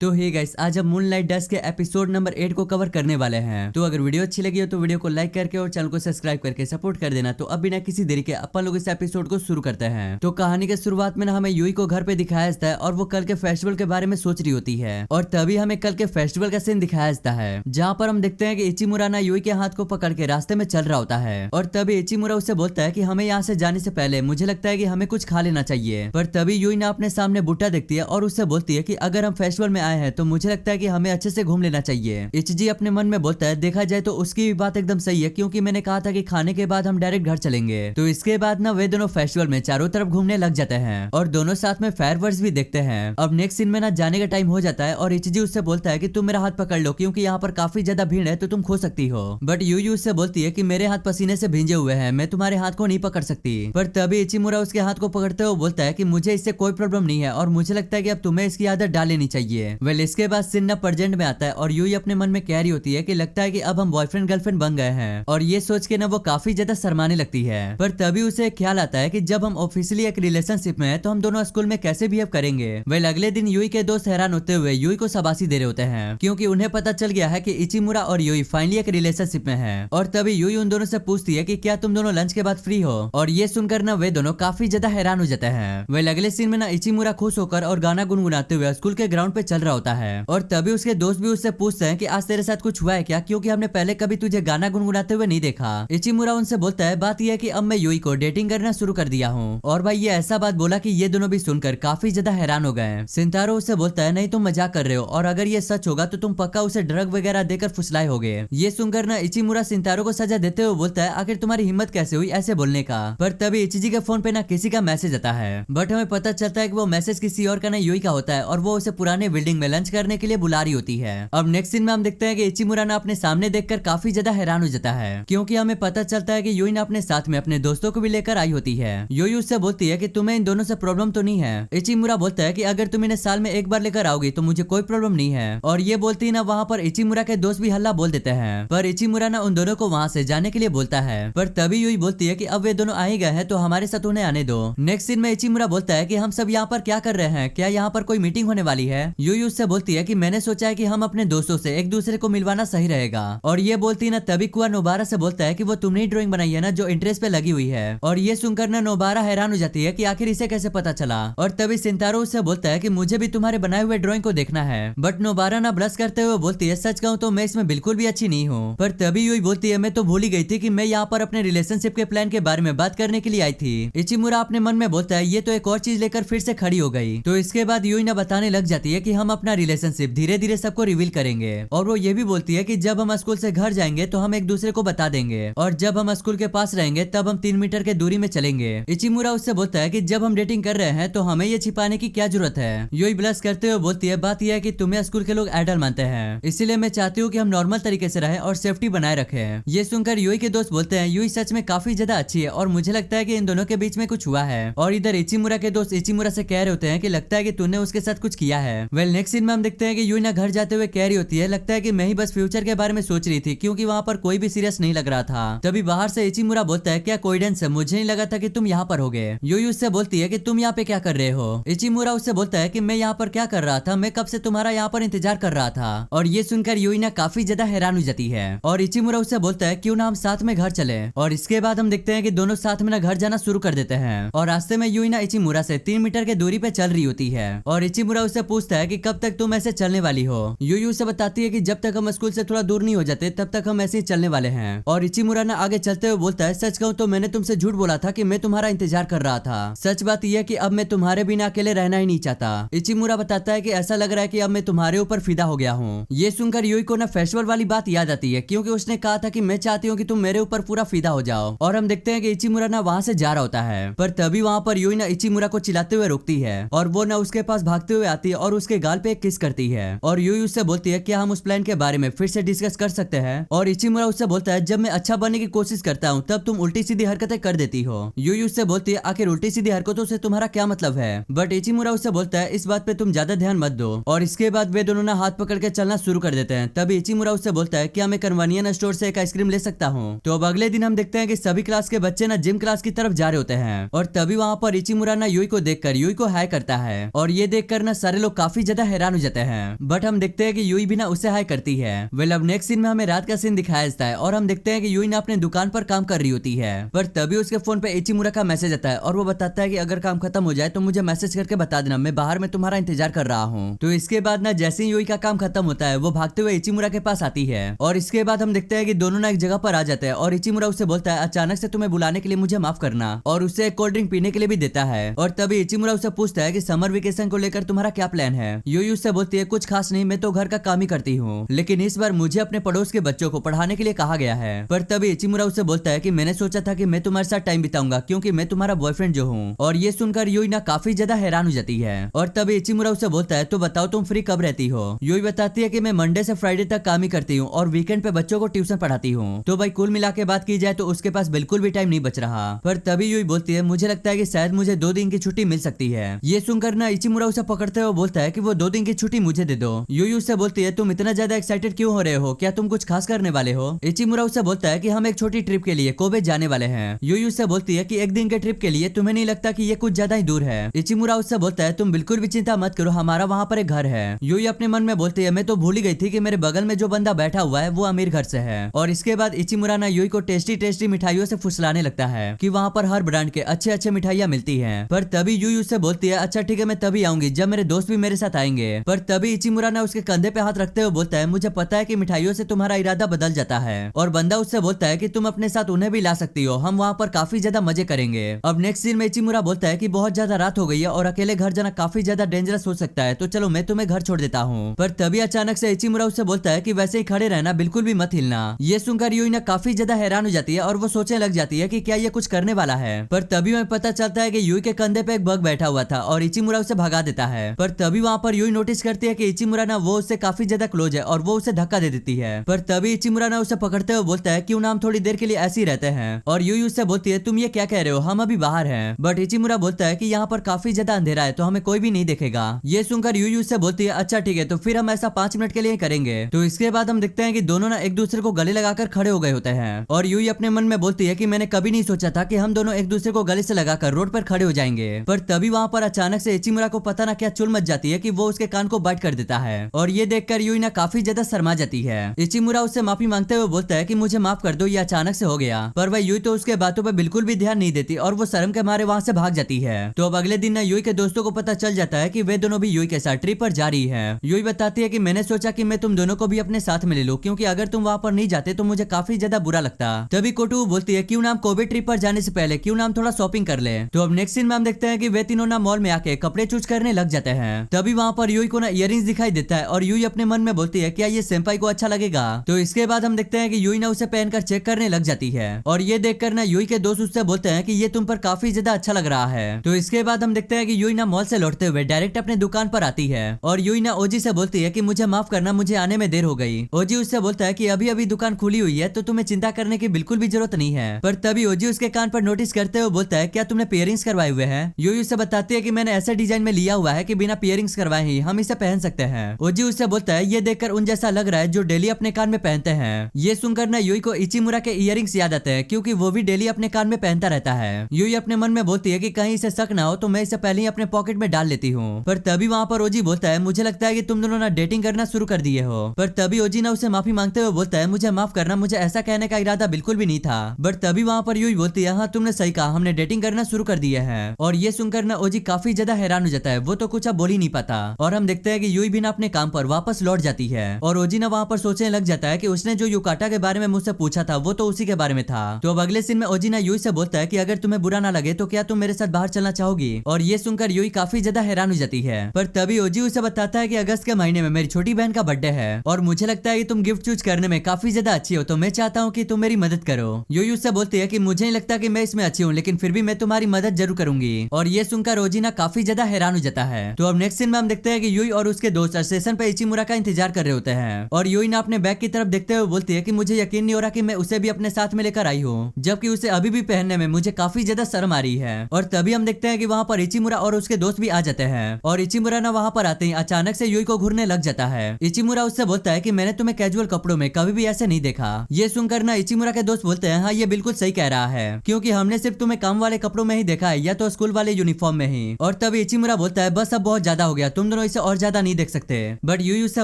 तो hey guys, आज हम मूनलाइट डस्ट के एपिसोड नंबर 8 को कवर करने वाले हैं। तो अगर वीडियो अच्छी लगी हो तो वीडियो को लाइक करके और चैनल को सब्सक्राइब करके सपोर्ट कर देना। तो अब बिना किसी देरी के अपन लोग इस एपिसोड को शुरू करते हैं। तो कहानी के शुरुआत में ना हमें यूई को घर पे दिखाया जाता है और वो कल के फेस्टिवल के बारे में सोच रही होती है। और तभी हमें कल के फेस्टिवल का सीन दिखाया जाता है, जहाँ पर हम देखते हैं कि इचिमुरा ना यूई के हाथ को पकड़ के रास्ते में चल रहा होता है। और तभी इचिमुरा उससे बोलता है कि हमें यहाँ से जाने से पहले मुझे लगता है कि हमें कुछ खा लेना चाहिए। पर तभी यूई ना अपने सामने भुट्टा देखती है और उससे बोलती है कि अगर हम फेस्टिवल में आए हैं तो मुझे लगता है कि हमें अच्छे से घूम लेना चाहिए। इचिजी अपने मन में बोलता है, देखा जाए तो उसकी भी बात एकदम सही है, क्योंकि मैंने कहा था कि खाने के बाद हम डायरेक्ट घर चलेंगे। तो इसके बाद ना वे दोनों फेस्टिवल में चारों तरफ घूमने लग जाते हैं और दोनों साथ में फायरवर्क्स भी देखते हैं। अब नेक्स्ट सीन में ना जाने का टाइम हो जाता है और इचिजी उससे बोलता है कि तुम मेरा हाथ पकड़ लो, क्योंकि यहाँ पर काफी ज्यादा भीड़ है तो तुम खो सकती हो। बट यूयू उससे बोलती है कि मेरे हाथ पसीने से भींजे हुए हैं, मैं तुम्हारे हाथ को नहीं पकड़ सकती। पर तभी इचिमुरा उसके हाथ को पकड़ते हुए बोलता है कि मुझे इससे कोई प्रॉब्लम नहीं है और मुझे लगता है कि अब तुम्हें इसकी आदत डाल लेनी चाहिए। वेल इसके बाद सीन ना प्रेजेंट में आता है और यूई अपने मन में कह रही होती है कि लगता है कि अब हम बॉयफ्रेंड गर्लफ्रेंड बन गए हैं। और ये सोच के ना वो काफी ज्यादा शर्माने लगती है। पर तभी उसे एक ख्याल आता है कि जब हम ऑफिशियली एक रिलेशनशिप में हैं तो हम दोनों स्कूल में कैसे बिहेव करेंगे। वेल अगले दिन यूई के दोस्त हैरान होते हुए यूई को शाबाशी दे रहे होते हैं, क्योंकि उन्हें पता चल गया है कि इचिमुरा और यूई फाइनली एक रिलेशनशिप में है। और तभी यूई उन दोनों से पूछती है कि क्या तुम दोनों लंच के बाद फ्री हो। और ये सुनकर ना वे दोनों काफी ज्यादा हैरान हो जाते हैं। वेल अगले सीन में ना इचिमुरा खुश होकर और गाना गुनगुनाते हुए स्कूल के ग्राउंड पे चल रहा होता है। और तभी उसके दोस्त भी उससे पूछते हैं कि आज तेरे साथ कुछ हुआ है क्या, क्योंकि हमने पहले कभी तुझे गाना गुनगुनाते हुए नहीं देखा। इचिमुरा उनसे बोलता है, बात यह है कि अब मैं यूई को डेटिंग करना शुरू कर दिया हूँ। और भाई ये ऐसा बात बोला कि ये दोनों भी सुनकर काफी ज्यादा हैरान हो गए। सिंतारो उससे बोलता है, नहीं तुम मजाक कर रहे हो, और अगर ये सच होगा तो तुम पक्का उसे ड्रग वगैरह देकर फुसलाए होगे। ये सुनकर ना इचिमुरा सिंतारो को सजा देते हुए बोलता है, आखिर तुम्हारी हिम्मत कैसे हुई ऐसे बोलने का। पर तभी इचिजी के फोन पे ना किसी का मैसेज आता है, बट हमें पता चलता है कि वो मैसेज किसी और का ना यूई का होता है और वो उसे पुराने बिल्डिंग में लंच करने के लिए बुला रही होती है। अब नेक्स्ट सीन में हम देखते हैं कि इचिमुरा ना अपने सामने देखकर काफी ज्यादा हैरान हो जाता है, क्योंकि हमें पता चलता है कि यूई ना अपने साथ में अपने दोस्तों को भी लेकर आई होती है। यूई उससे बोलती है कि तुम्हें इन दोनों से प्रॉब्लम तो नहीं है। इचिमुरा बोलता है कि अगर तुम इन्हें साल में एक बार लेकर आओगी तो मुझे कोई प्रॉब्लम नहीं है। और ये बोलती ना वहाँ पर इचिमुरा के दोस्त भी हल्ला बोल देते हैं, पर इचिमुरा ना उन दोनों को वहाँ से जाने के लिए बोलता है। पर तभी यूई बोलती है कि अब वे दोनों आ ही गए हैं तो हमारे साथ उन्हें आने दो। नेक्स्ट सीन में इचिमुरा बोलता है कि हम सब यहाँ पर क्या कर रहे हैं, क्या यहाँ पर कोई मीटिंग होने वाली है। यूई उससे बोलती है कि मैंने सोचा है कि हम अपने दोस्तों से एक दूसरे को मिलवाना सही रहेगा। और ये बोलती ना तभी कुआ नोबारा से बोलता है कि वो तुमने ही ड्राइंग बनाई है ना जो इंटरेस्ट पे लगी हुई है। और ये सुनकर ना नोबारा हैरान हो जाती है कि आखिर इसे कैसे पता चला। और तभी सिंतारो उससे बोलता है कि मुझे भी तुम्हारे बनाए हुए ड्राइंग को देखना है। बट नोबारा ना ब्लश करते हुए बोलती है, सच कहूँ तो मैं इसमें बिल्कुल भी अच्छी नहीं हूँ। पर तभी यूई बोलती है, मैं तो भूल ही गई थी कि मैं यहाँ पर अपने रिलेशनशिप के प्लान के बारे में बात करने के लिए आई थी। इचिमुरा अपने मन में बोलता है, ये तो एक और चीज लेकर फिर से खड़ी हो गई। तो इसके बाद यूई ना बताने लग जाती है कि हम अपना रिलेशनशिप धीरे धीरे सबको रिवील करेंगे। और वो ये भी बोलती है कि जब हम स्कूल से घर जाएंगे तो हम एक दूसरे को बता देंगे, और जब हम स्कूल के पास रहेंगे तब हम 3 मीटर के दूरी में चलेंगे। इचिमुरा उससे बोलता है कि जब हम डेटिंग कर रहे हैं तो हमें ये छिपाने की क्या जरूरत है। यूई ब्लश करते हुए बोलती है, बात यह है कि तुम्हें स्कूल के लोग आइडल मानते हैं, इसीलिए मैं चाहती हूँ कि हम नॉर्मल तरीके से रहें और सेफ्टी बनाए रखें। ये सुनकर यूई के दोस्त बोलते हैं, यूई सच में काफी ज्यादा अच्छी है और मुझे लगता है कि इन दोनों के बीच में कुछ हुआ है। और इधर इचिमुरा के दोस्त इचिमुरा से कह रहे होते हैं कि लगता है कि तूने उसके साथ कुछ किया है। वेल नेक्स्ट सीन में हम देखते हैं कि यूई ना घर जाते हुए कह रही होती है, लगता है कि मैं ही बस फ्यूचर के बारे में सोच रही थी, क्योंकि वहाँ पर कोई भी सीरियस नहीं लग रहा था। तभी बाहर से इचिमुरा बोलता है, क्या कोइंसिडेंस है, मुझे नहीं लगा था कि तुम यहाँ पर होगे। यूई उससे बोलती है कि तुम यहाँ पे क्या कर रहे हो। इचिमुरा उससे बोलता है कि मैं यहाँ पर क्या कर रहा था, मैं कब से तुम्हारा यहाँ पर इंतजार कर रहा था। और ये सुनकर यूई ना काफी ज्यादा हैरान हो जाती है और इचिमुरा उससे बोलता है, क्यों ना हम साथ में घर चले। और इसके बाद हम देखते हैं कि दोनों साथ में ना घर जाना शुरू कर देते हैं। और रास्ते में यूई ना इचिमुरा से 3 मीटर के दूरी पे चल रही होती है। और इचिमुरा उससे पूछता है कि कब तक तुम ऐसे चलने वाली हो। यूई उसे बताती है कि जब तक हम स्कूल से थोड़ा दूर नहीं हो जाते तब तक हम ऐसे ही चलने वाले हैं। और इचिमुरा ना आगे चलते हुए बोलता है, सच कहूँ तो मैंने तुमसे झूठ बोला था कि मैं तुम्हारा इंतजार कर रहा था। सच बात यह है कि अब मैं तुम्हारे बिना अकेले रहना ही नहीं चाहता। इचिमुरा बताता है कि ऐसा लग रहा है कि अब मैं तुम्हारे ऊपर फिदा हो गया हूँ। ये सुनकर यूई को ना फेस्टिवल वाली बात याद आती है, क्योंकि उसने कहा था कि मैं चाहती हूँ कि तुम मेरे ऊपर पूरा फिदा हो जाओ। और हम देखते हैं कि इचिमुरा ना वहाँ से जा रहा होता है, पर तभी वहाँ पर यूई ना इचिमुरा को चिल्लाते हुए रोकती है और वो ना उसके पास भागते हुए आती है और उसके गाल पे एक किस करती है। और यूई उससे बोलती है, क्या हम उस प्लान के बारे में फिर से डिस्कस कर सकते हैं। और इचिमुरा उससे बोलता है, जब मैं अच्छा बनने की कोशिश करता हूँ तब तुम उल्टी सीधी हरकतें कर देती हो। यूई उससे बोलती है, आखिर उल्टी सीधी हरकतों से तुम्हारा क्या मतलब है। बट इचिमुरा उससे बोलता है, इस बात पे तुम ज्यादा ध्यान मत दो। और इसके बाद वे दोनों ना हाथ पकड़ के चलना शुरू कर देते हैं। तभी इचिमुरा उससे बोलता है, क्या मैं कन्वानियन स्टोर से एक आइसक्रीम ले सकता हूँ। तो अब अगले दिन हम देखते हैं कि सभी क्लास के बच्चे ना जिम क्लास की तरफ जा रहे होते हैं। और तभी वहाँ पर इचिमुरा ना यूई को देखकर यूई को हाय करता है। और ये देखकर ना सारे लोग काफी ज्यादा हैरान हो जाते हैं। बट हम देखते हैं कि यूई भी ना उससे हाय करती है। वेल अब नेक्स्ट सीन में हमें रात का सीन दिखाया जाता है और हम देखते हैं कि यूई ना अपने दुकान पर काम कर रही होती है। पर तभी उसके फोन पे इचिमुरा का मैसेज आता है और वो बताता है कि अगर काम खत्म हो जाए तो मुझे मैसेज करके बता देना, मैं बाहर में तुम्हारा इंतजार कर रहा हूँ। तो इसके बाद ना जैसे ही यूई का काम खत्म होता है वो भागते हुए इचिमुरा के पास आती है और इसके बाद हम देखते हैं कि दोनों ना एक जगह पर आ जाते हैं और इचिमुरा उससे बोलता है अचानक से तुम्हें बुलाने के लिए मुझे माफ करना, और उससे एक कोल्ड ड्रिंक पीने के लिए भी देता है। और तभी इचिमुरा उससे पूछता है कि समर वेकेशन को लेकर तुम्हारा क्या प्लान है। यूई उससे बोलती है कुछ खास नहीं, मैं तो घर का काम ही करती हूँ, लेकिन इस बार मुझे अपने पड़ोस के बच्चों को पढ़ाने के लिए कहा गया है। पर तभी इचिमुरा उससे बोलता है कि मैंने सोचा था कि मैं तुम्हारे साथ टाइम बिताऊंगा क्योंकि मैं तुम्हारा बॉयफ्रेंड जो हूँ। और ये सुनकर यूई ना काफी ज्यादा हैरान हो जाती है। और तभी इचिमुरा उससे बोलता है तो बताओ तुम फ्री कब रहती हो। यूई बताती है कि मैं मंडे से फ्राइडे तक काम ही करती हूँ और वीकेंड पे बच्चों को ट्यूशन पढ़ाती हूँ। तो भाई कुल मिला के बात की जाए तो उसके पास बिल्कुल भी टाइम नहीं बच रहा। पर तभी यूई बोलती है मुझे लगता है कि शायद मुझे 2 दिन की छुट्टी मिल सकती है। ये सुनकर ना इचिमुरा उसे पकड़ते हुए बोलता है कि वो 2 दिन की छुट्टी मुझे दे दो। यूई उससे बोलती है तुम इतना ज्यादा एक्साइटेड क्यों हो रहे हो, क्या तुम कुछ खास करने वाले हो। इचिमुरा उससे बोलता है कि हम एक छोटी ट्रिप के लिए कोबे जाने वाले हैं। यूई उससे बोलती है कि एक दिन के ट्रिप के लिए तुम्हें नहीं लगता कि ये कुछ ज्यादा ही दूर है। इचिमुरा उससे बोलता है तुम बिल्कुल भी चिंता मत करो, हमारा वहाँ पर एक घर है। यूई अपने मन में बोलती है मैं तो भूल ही गई थी कि मेरे बगल में जो बंदा बैठा हुआ है वो अमीर घर से है। और इसके बाद इचिमुरा ना यूई को टेस्टी टेस्टी मिठाइयों से फुसलाने लगता है कि वहाँ पर हर ब्रांड के अच्छे अच्छे मिठाइयाँ मिलती हैं। पर तभी यूई उससे बोलती है अच्छा ठीक है मैं तभी आऊंगी जब मेरे दोस्त भी मेरे साथ आएंगे। पर तभी इचिमुरा ना उसके कंधे पे हाथ रखते हुए बोलता है मुझे पता है कि मिठाइयों से तुम्हारा इरादा बदल जाता है। और बंदा उससे बोलता है कि तुम अपने साथ उन्हें भी ला सकती हो, हम वहाँ पर काफी ज्यादा मजे करेंगे। अब नेक्स्ट सीन में इचिमुरा बोलता है कि बहुत ज्यादा रात हो गई है और अकेले घर जाना काफी ज्यादा डेंजरस हो सकता है, तो चलो मैं तुम्हें घर छोड़ देता हूँ। पर तभी अचानक से इचिमुरा उससे बोलता है कि वैसे ही खड़े रहना, बिल्कुल भी मत हिलना। ये सुनकर यूई ना काफी ज्यादा हैरान हो जाती है और वो सोचने लग जाती है कि क्या ये कुछ करने वाला है। पर तभी हमें पता चलता है कि यूई के कंधे पे एक बग बैठा हुआ था और इचिमुरा उसे भगा देता है। पर तभी वहाँ पर यूई नोटिस करती है कि इचिमुरा ना वो उससे काफी ज्यादा क्लोज है और वो उसे धक्का दे देती है। पर तभी इचिमुरा ना उसे पकड़ते हुए बोलता है क्यों ना हम थोड़ी देर के लिए ऐसे ही रहते हैं। और यूई उससे बोलती है तुम ये क्या कह रहे हो, हम अभी बाहर हैं। बट इचिमुरा बोलता है कि यहाँ पर काफी ज्यादा अंधेरा है तो हमें कोई भी नहीं देखेगा। ये सुनकर यूई उससे बोलती है अच्छा ठीक है तो फिर हम ऐसा 5 मिनट के लिए करेंगे। तो इसके बाद हम देखते हैं कि दोनों ना एक दूसरे को गले लगाकर खड़े हो गए होते हैं। और यूई अपने मन में बोलती है कि मैंने कभी नहीं सोचा था कि हम दोनों एक दूसरे को गले से लगाकर रोड पर खड़े हो जाएंगे। पर तभी वहाँ पर अचानक से इचिमुरा को पता ना क्या चुल मच जाती है कि वो उसके कान को बाइट कर देता है। और ये देखकर यूई ना काफी ज्यादा शर्मा जाती है। इचिमुरा उससे माफी मांगते हुए बोलता है कि मुझे माफ कर दो, ये अचानक से हो गया। पर वह यूई तो उसके बातों पर बिल्कुल भी ध्यान नहीं देती और वो शर्म के मारे वहाँ से भाग जाती है। तो अब अगले दिन ना यूई के दोस्तों को पता चल जाता है कि वे दोनों भी यूई के साथ ट्रिप पर जा रही है। यूई बताती है कि मैंने सोचा कि मैं तुम दोनों को भी अपने साथ में ले लूं क्योंकि अगर तुम वहाँ पर नहीं जाते तो मुझे काफी ज्यादा बुरा लगता। तभी कोटू बोलती है क्यों ना हम कोबे ट्रिप पर जाने से पहले क्यों ना हम थोड़ा शॉपिंग कर ले। तो अब नेक्स्ट सीन में हम देखते हैं कि वे तीनों ना मॉल में आके कपड़े चूज करने लग जाते हैं। तभी वहाँ पर यूई को ना इयररिंग्स दिखाई देता है और यूई अपने मन में बोलती है क्या ये सेंपाई को अच्छा लगेगा। तो इसके बाद हम देखते हैं कि यूई ना उसे पहनकर चेक करने लग जाती है और ये देखकर ना यूई के दोस्त उससे बोलते हैं कि ये तुम पर काफी ज्यादा अच्छा लग रहा है। तो इसके बाद हम देखते हैं कि यूई ना मॉल से लौटते हुए डायरेक्ट अपने दुकान पर आती है और यूई ना ओजी से बोलती है कि मुझे माफ करना, मुझे आने में देर हो गई। ओजी उससे बोलता है कि अभी अभी दुकान खुली हुई है तो तुम्हें चिंता करने की बिल्कुल भी जरूरत नहीं है। पर तभी ओजी उसके कान पर नोटिस करते हुए बोलता है क्या तुमने पियरिंग्स करवाए हुए हैं। यूई उससे बताती है कि मैंने ऐसे डिजाइन में लिया हुआ है कि बिना पियरिंग्स करवाए ही हम इसे पहन सकते हैं। ओजी उससे बोलता है ये देखकर उन जैसा लग रहा है जो डेली अपने कान में पहनते हैं। ये सुनकर ना यूई को इचिमुरा के इयररिंग्स याद आते हैं क्योंकि वो भी डेली अपने कान में पहनता रहता है। यूई अपने मन में बोलती है कि कहीं इसे शक ना हो तो मैं इसे पहले ही अपने पॉकेट में डाल लेती हूँ। पर तभी वहाँ पर ओजी बोलता है मुझे लगता है कि तुम दोनों ना डेटिंग करना शुरू कर दिए हो। पर तभी ओजी ना उसे माफी मांगते हुए बोलता है मुझे माफ करना, मुझे ऐसा कहने का इरादा बिल्कुल भी नहीं था। बट तभी वहाँ पर यूई बोलती है हाँ तुमने सही कहा, हमने डेटिंग करना शुरू कर दिया है। और ये सुनकर ना ओजी काफी ज्यादा हैरान हो जाता है, वो तो कुछ अब बोल ही नहीं पाता। और हम देखते हैं कि यूई भी ना अपने काम पर वापस लौट जाती है और ओजी ना वहाँ पर सोचने लग जाता है कि उसने जो युकाटा के बारे में मुझसे पूछा था वो तो उसी के बारे में था। तो अब अगले सीन में ओजी ना यूई से बोलता है कि अगर तुम्हें बुरा ना लगे तो क्या तुम मेरे साथ बाहर चलना चाहोगी। और ये सुनकर यूई काफी ज्यादा हैरान हो जाती है। पर तभी ओजी उसे बताता है कि अगस्त के महीने में मेरी छोटी बहन का बर्थडे है और मुझे लगता है कि तुम गिफ्ट चूज करने में काफी ज्यादा अच्छी हो, तो मैं चाहता हूँ कि तुम मेरी मदद करो। यूई उससे बोलती है कि मुझे नहीं लगता कि मैं इसमें अच्छी हूँ, लेकिन फिर भी मैं तुम्हारी मदद जरूर करूंगी। और ये सुनकर ओजी ना काफी ज्यादा हैरान हो जाता है। तो अब नेक्स्ट सीन में हम देखते हैं कि यूई और उसके दोस्त स्टेशन पे इचिमुरा का इंतजार कर रहे होते हैं और यूई ना अपने बैग की तरफ देखते हुए बोलती है कि मुझे यकीन नहीं हो रहा कि मैं उसे भी अपने साथ में लेकर आई हूँ, जबकि उसे अभी भी पहनने में मुझे काफी ज्यादा शर्म आ रही है। और तभी हम देखते हैं कि वहाँ पर इचिमुरा और उसके दोस्त भी आ जाते हैं और इचिमुरा ना वहाँ पर आते ही अचानक से यूई को घूरने लग जाता है। इचिमुरा उससे बोलता है कि मैंने तुम्हें कैजुअल कपड़ों में कभी भी ऐसे नहीं देखा। ये सुनकर ना इचिमुरा के दोस्त बोलते हैं हाँ ये बिल्कुल सही कह रहा है, क्योंकि हमने सिर्फ तुम्हें काम वाले कपड़ों में ही देखा है या तो स्कूल वाले यूनिफॉर्म में ही। और तभी इचिमुरा बोलता है बस अब बहुत ज्यादा हो गया, तुम दोनों दोनों इसे और ज्यादा नहीं देख सकते। बट यूई उससे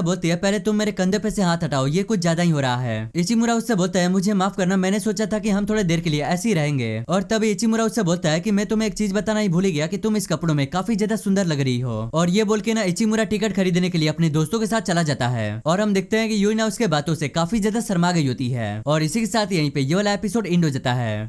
बोलती है पहले तुम मेरे कंधे पे से हाथ हटाओ, ये कुछ ज्यादा ही हो रहा है। इचिमुरा उससे बोलता है मुझे माफ करना, मैंने सोचा था कि हम थोड़ी देर के लिए ऐसे ही रहेंगे। और तभी इचिमुरा उससे बोलता है कि मैं तुम्हें एक चीज बताना ही भूल ही गया कि तुम इस कपड़ों में काफी ज्यादा सुंदर लग रही हो। और ये बोल के ना इचिमुरा टिकट खरीदने के लिए अपने दोस्तों के साथ चला जाता है। और हम देखते हैं कि यूई ना उसके बातों से काफी ज्यादा शर्मा गई होती है। और इसी के साथ यहीं पे ये वाला एपिसोड एंड हो जाता है।